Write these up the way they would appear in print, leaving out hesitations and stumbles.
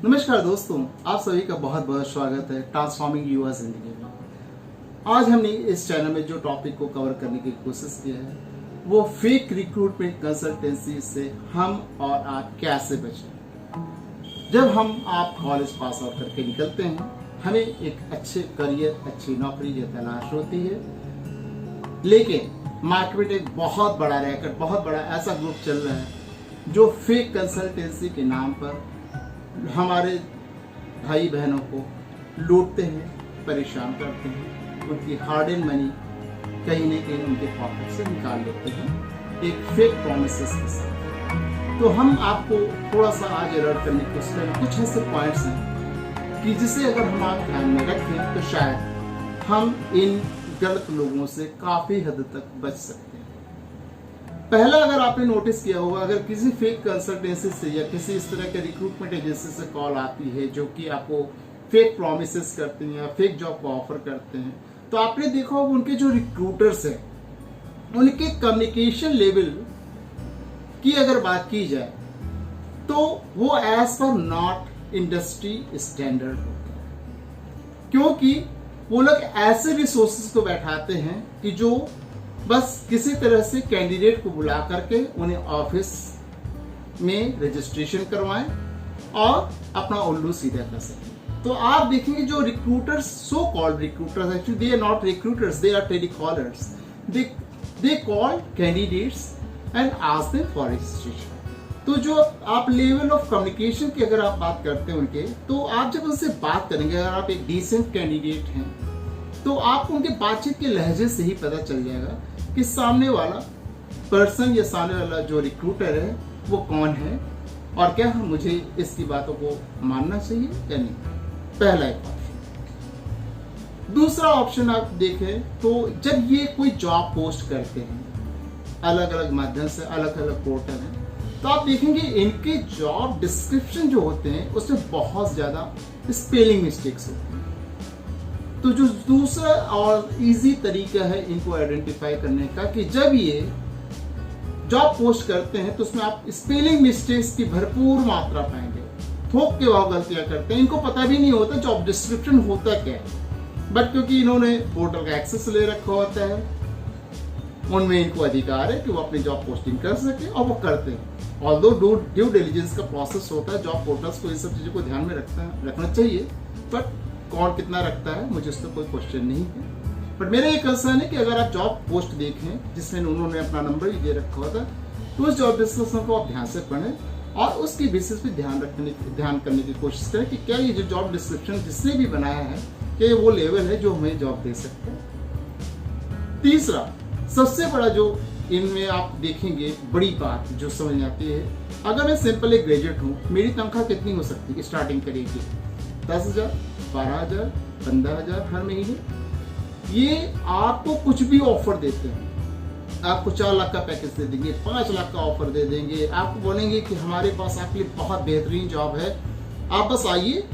नमस्कार दोस्तों, आप सभी का बहुत बहुत स्वागत है ट्रांसफॉर्मिंग युवा जिंदगी में। आज हमने इस चैनल में जो टॉपिक को कवर करने की कोशिश की है वो फेक रिक्रूटमेंट कंसल्टेंसी से हम और आप कैसे बचें। जब हम आप कॉलेज पास आउट करके निकलते हैं, हमें एक अच्छे करियर, अच्छी नौकरी की तलाश होती है, लेकिन मार्केट में एक बहुत बड़ा रैकेट, बहुत बड़ा ऐसा ग्रुप चल रहा है जो फेक कंसल्टेंसी के नाम पर हमारे भाई बहनों को लूटते हैं, परेशान करते हैं, उनकी हार्ड एंड मनी कहीं न कहीं उनके पॉकेट से निकाल लेते हैं एक फेक प्रोमिसेस के साथ। तो हम आपको थोड़ा सा आज अलर्ट करने की कोशिश करें। कुछ ऐसे पॉइंट्स हैं कि जिसे अगर हम आप ध्यान में रखें तो शायद हम इन गलत लोगों से काफी हद तक बच सकते हैं। पहला, अगर आपने नोटिस किया होगा, अगर किसी फेक कंसल्टेंसी से या किसी इस तरह के रिक्रूटमेंट एजेंसी से कॉल आती है जो कि आपको फेक प्रोमिसेस करते हैं या फेक जॉब को ऑफर करते हैं, तो आपने देखा होगा उनके जो रिक्रूटर्स हैं उनके कम्युनिकेशन लेवल की अगर बात की जाए तो वो as per not industry standard होते हैं, क्योंकि वो लोग ऐसे रिसोर्सेज को बैठाते हैं कि जो बस किसी तरह से कैंडिडेट को बुला करके उन्हें ऑफिस में रजिस्ट्रेशन करवाएं और अपना उल्लू सीधा कर सकें। तो आप देखेंगे जो recruiters, so called recruiters, actually they are not recruiters, they are telecallers, they call candidates and ask them for registration. तो जो आप लेवल ऑफ कम्युनिकेशन की अगर आप बात करते हैं उनके, तो आप जब उनसे बात करेंगे, अगर आप एक डिसेंट कैंडिडेट हैं तो आपको उनके बातचीत के लहजे से ही पता चल जाएगा कि सामने वाला पर्सन या सामने वाला जो रिक्रूटर है वो कौन है और क्या मुझे इसकी बातों को मानना चाहिए या नहीं। पहला एक ऑप्शन। दूसरा ऑप्शन आप देखें तो जब ये कोई जॉब पोस्ट करते हैं अलग अलग माध्यम से, अलग अलग पोर्टल है, तो आप देखेंगे इनके जॉब डिस्क्रिप्शन जो होते हैं उसमें बहुत ज्यादा स्पेलिंग मिस्टेक्स होती हैं। तो जो दूसरा और इजी तरीका है इनको आइडेंटिफाई करने का कि जब ये जॉब पोस्ट करते हैं तो उसमें आप स्पेलिंग मिस्टेक्स की भरपूर मात्रा पाएंगे, थोक के भाव गलतियां करते हैं, इनको पता भी नहीं होता जॉब डिस्क्रिप्शन होता क्या है, बट क्योंकि इन्होंने पोर्टल का एक्सेस ले रखा होता है, उनमें इनको अधिकार है कि वो अपनी जॉब पोस्टिंग कर सके और वो करते हैं। ऑल्दो ड्यू डिलिजेंस का प्रोसेस होता है, जॉब पोर्टल्स को इन सब चीजों को ध्यान में रखना चाहिए, बट कौन कितना रखता है मुझे इस पर कोई क्वेश्चन नहीं है। बट मेरा ये कंसर्न है कि अगर आप जॉब पोस्ट देखें जिसमें उन्होंने अपना नंबर भी दे रखा होता तो उस जॉब डिस्क्रिप्शन को आप ध्यान से पढ़ें और उसकी बेसिस पे ध्यान करने की कोशिश करें कि क्या ये जो जॉब डिस्क्रिप्शन जिसने भी बनाया है क्या ये वो लेवल है जो हमें जॉब दे सकता है। तीसरा, सबसे बड़ा जो इनमें आप देखेंगे बड़ी बात जो समझ आती है, अगर मैं सिंपल एक ग्रेजुएट हूँ, मेरी तनख्वाह कितनी हो सकती है स्टार्टिंग करिए 10,000, 12,000, 15,000 हर महीने। ये आपको कुछ भी ऑफर देते हैं, आपको 4 लाख का पैकेज दे देंगे, 5 लाख का ऑफर दे देंगे, आपको बोलेंगे कि हमारे पास आपके लिए बहुत बेहतरीन जॉब है, आप बस आइए,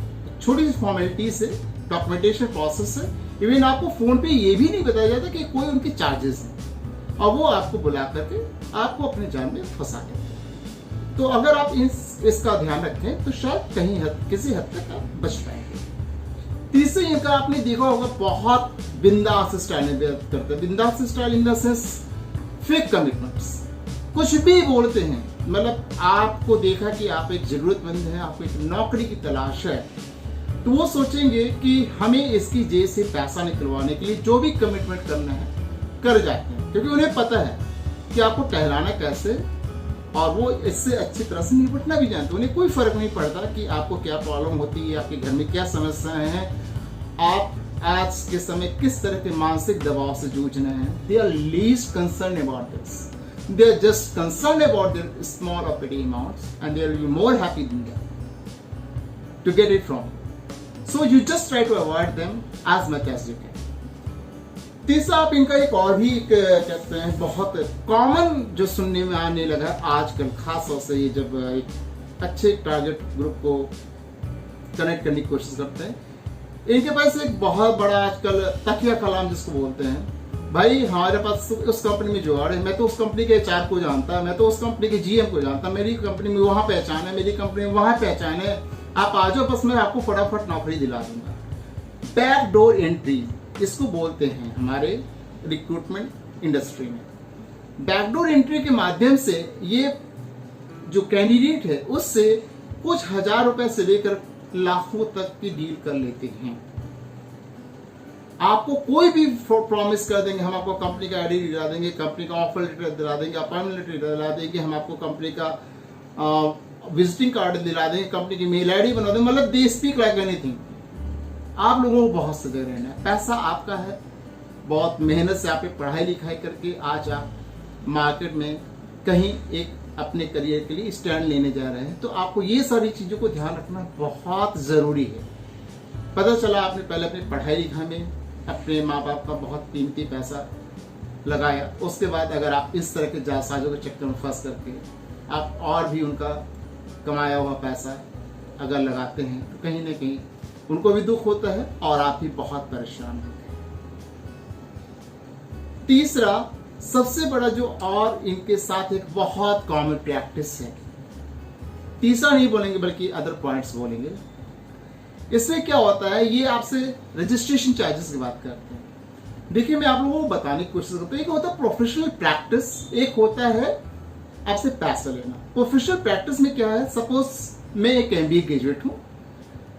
छोटी सी फॉर्मेलिटी से डॉक्यूमेंटेशन प्रोसेस है, इवन आपको फोन पे ये भी नहीं बताया जाता कि कोई उनके चार्जेस हैं और वो आपको बुला करके आपको अपने जान में फंसा देते हैं। तो अगर आप इसका ध्यान रखें तो शायद किसी हद तक आप बच पाएंगे। तीसरे, इनका आपने देखा होगा बहुत बिंदास स्टाइल में बात करते हैं, बिंदास style in the sense fake commitments, कुछ भी बोलते हैं। मतलब आपको देखा कि आप एक जरूरतमंद हैं, आपको एक नौकरी की तलाश है, तो वो सोचेंगे कि हमें इसकी जेब से पैसा निकलवाने के लिए जो भी कमिटमेंट करना है कर जाते हैं, क्योंकि उन्हें पता है कि आपको टहलाना कैसे और वो इससे अच्छी तरह से निपटना भी जानते हैं। उन्हें कोई फर्क नहीं पड़ता कि आपको क्या प्रॉब्लम होती है, आपके घर में क्या समस्याएं हैं, आप आज के समय किस तरह के मानसिक दबाव से जूझ रहे हैं। They are least concern about this, they are just concern about their small और petty amounts and they are more happy than that to get it from, so you just try to avoid them as much as you can. तीसरा, आप इनका एक और भी कहते हैं बहुत कॉमन जो सुनने में आने लगा आजकल, खास तौर से ये जब एक अच्छे टारगेट ग्रुप को कनेक्ट करने की कोशिश करते हैं, इनके पास एक बहुत बड़ा आजकल तकिया कलाम जिसको बोलते हैं, भाई हमारे पास उस कंपनी में जुगाड़ है, मैं तो उस कंपनी के एचआर को जानता, मैं तो उस कंपनी के जीएम को जानता, मेरी कंपनी में वहां पहचान है, मेरी कंपनी में वहां पहचान है, आप आ जाओ, बस मैं आपको फटाफट नौकरी दिला दूंगा। बैकडोर एंट्री इसको बोलते हैं हमारे रिक्रूटमेंट इंडस्ट्री में। बैकडोर एंट्री के माध्यम से ये जो कैंडिडेट है उससे कुछ हजार रुपए से लेकर लाखों तक की डील कर लेते हैं। आपको कोई भी प्रॉमिस कर देंगे, हम आपको कंपनी का आईडी दिला देंगे, कंपनी का ऑफर लेटर दिला देंगे, अपॉइंटमेंट लेटर दिला देंगे, हम आपको कंपनी का विजिटिंग कार्ड दिला देंगे, कंपनी की मेल आईडी बना देंगे, मतलब दे स्पीक लाइक एनीथिंग। आप लोगों को बहुत सजग रहना है, पैसा आपका है, बहुत मेहनत से आपने पढ़ाई लिखाई करके आज आप मार्केट में कहीं एक अपने करियर के लिए स्टैंड लेने जा रहे हैं, तो आपको ये सारी चीजों को ध्यान रखना बहुत जरूरी है। पता चला आपने पहले अपनी पढ़ाई लिखाई में अपने माँ बाप का बहुत कीमती पैसा लगाया, उसके बाद अगर आप इस तरह के जालसाजों के चक्कर में फंस करके आप और भी उनका कमाया हुआ पैसा अगर लगाते हैं तो कहीं ना कहीं उनको भी दुख होता है और आप भी बहुत परेशान होते हैं। तीसरा सबसे बड़ा जो और इनके साथ एक बहुत कॉमन प्रैक्टिस है, तीसरा नहीं बोलेंगे बल्कि अदर पॉइंट्स बोलेंगे। इसमें क्या होता है, ये आपसे रजिस्ट्रेशन चार्जेस की बात करते हैं। देखिए मैं आप लोगों को बताने की कोशिश करता हूँ, एक होता है प्रोफेशनल प्रैक्टिस, एक होता है आपसे पैसा लेना। प्रोफेशनल प्रैक्टिस में क्या है, सपोज मैं एक MBA ग्रेजुएट हूँ,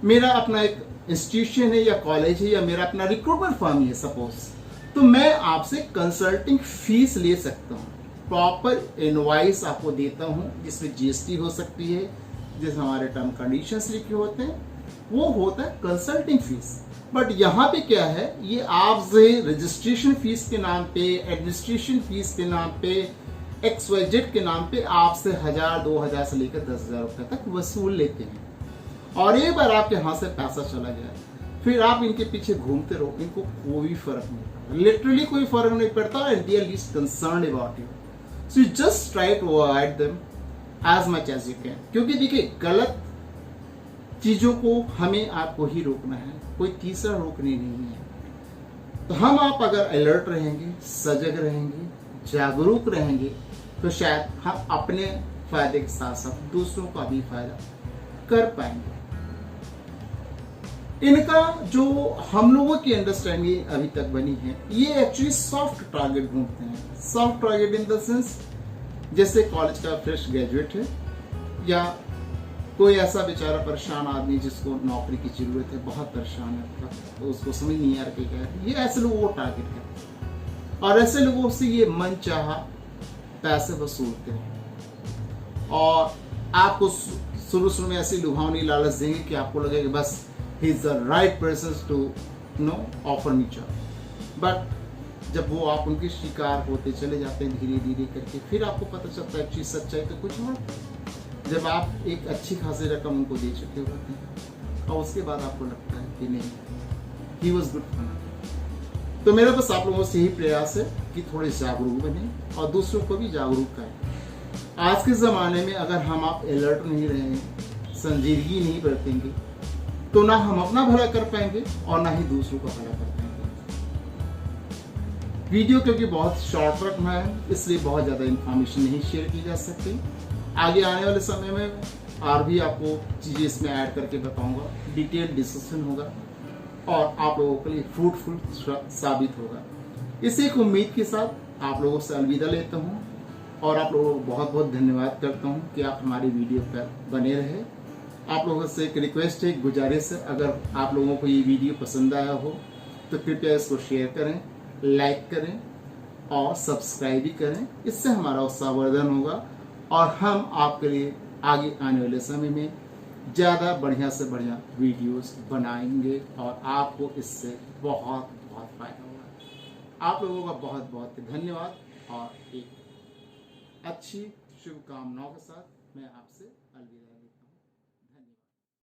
मेरा अपना एक इंस्टीट्यूशन है या कॉलेज है या मेरा अपना रिक्रूटमेंट फर्म ही है सपोज, तो मैं आपसे कंसल्टिंग फीस ले सकता हूँ। प्रॉपर इनवॉइस आपको देता हूँ जिसमें GST हो सकती है, जिसमें हमारे टर्म कंडीशंस लिखे होते हैं, वो होता है कंसल्टिंग फीस। बट यहाँ पे क्या है, ये आपसे रजिस्ट्रेशन फीस के नाम पे, एडमिनिस्ट्रेशन फीस के नाम पे, XYZ के नाम पे आपसे 1000, 2000 से लेकर 10,000 रुपए तक वसूल लेते हैं। और एक बार आपके हाथ से पैसा चला गया फिर आप इनके पीछे घूमते रहो, इनको कोई फर्क नहीं पड़ता, लिटरली कोई फर्क नहीं पड़ता, and they are least concerned about you. So you just try to avoid them as much as you can, क्योंकि देखिए गलत चीजों को हमें आपको ही रोकना है, कोई तीसरा रोकने नहीं है। तो हम आप अगर अलर्ट रहेंगे, सजग रहेंगे, जागरूक रहेंगे, तो शायद हम अपने फायदे के साथ साथ दूसरों का भी फायदा कर पाएंगे। इनका जो हम लोगों की अंडरस्टैंडिंग अभी तक बनी है, ये एक्चुअली सॉफ्ट टारगेट ढूंढते हैं। Soft target in the sense जैसे कॉलेज का फ्रेश ग्रेजुएट है या कोई ऐसा बेचारा परेशान आदमी जिसको नौकरी की जरूरत है, बहुत परेशान है, तो उसको समझ नहीं आ रहा क्या है, ये ऐसे लोगों को टारगेट है। और ऐसे लोगों से ये मन चाहा पैसे वसूलते हैं और आपको शुरू में ऐसी लुभावनी लालच देंगे कि आपको लगेगा बस he is the right person to offer me job. But जब वो आप उनके शिकार होते चले जाते हैं धीरे धीरे करके, फिर आपको पता चलता है चीज सच्चाई तो कुछ और, जब आप एक अच्छी खासी रकम उनको दे चुके होते हैं और उसके बाद आपको लगता है कि नहीं, he was good for me. तो मेरा बस आप लोगों से यही प्रयास है कि थोड़े जागरूक बने और दूसरों को भी जागरूक करें। आज के ज़माने में अगर हम आप अलर्ट नहीं रहेंगे, संजीदगी नहीं बरतेंगे, तो ना हम अपना भला कर पाएंगे और ना ही दूसरों का भला कर पाएंगे। वीडियो क्योंकि बहुत शॉर्ट रखना है, इसलिए बहुत ज़्यादा इन्फॉर्मेशन नहीं शेयर की जा सकती। आगे आने वाले समय में और भी आपको चीज़ें इसमें ऐड करके बताऊंगा, डिटेल डिस्कशन होगा और आप लोगों के लिए फ्रूटफुल साबित होगा। इसी एक उम्मीद के साथ आप लोगों से अलविदा लेता हूं और आप लोगों को बहुत बहुत धन्यवाद करता हूं कि आप हमारी वीडियो पर बने रहे। आप लोगों से एक रिक्वेस्ट है, एक गुजारिश है, अगर आप लोगों को ये वीडियो पसंद आया हो तो कृपया इसको शेयर करें, लाइक करें और सब्सक्राइब भी करें। इससे हमारा उत्साहवर्धन होगा और हम आपके लिए आगे आने वाले समय में ज़्यादा बढ़िया से बढ़िया वीडियोस बनाएंगे और आपको इससे बहुत बहुत फायदा होगा। आप लोगों का बहुत बहुत धन्यवाद और एक अच्छी शुभकामनाओं के साथ मैं आपसे अलविदा।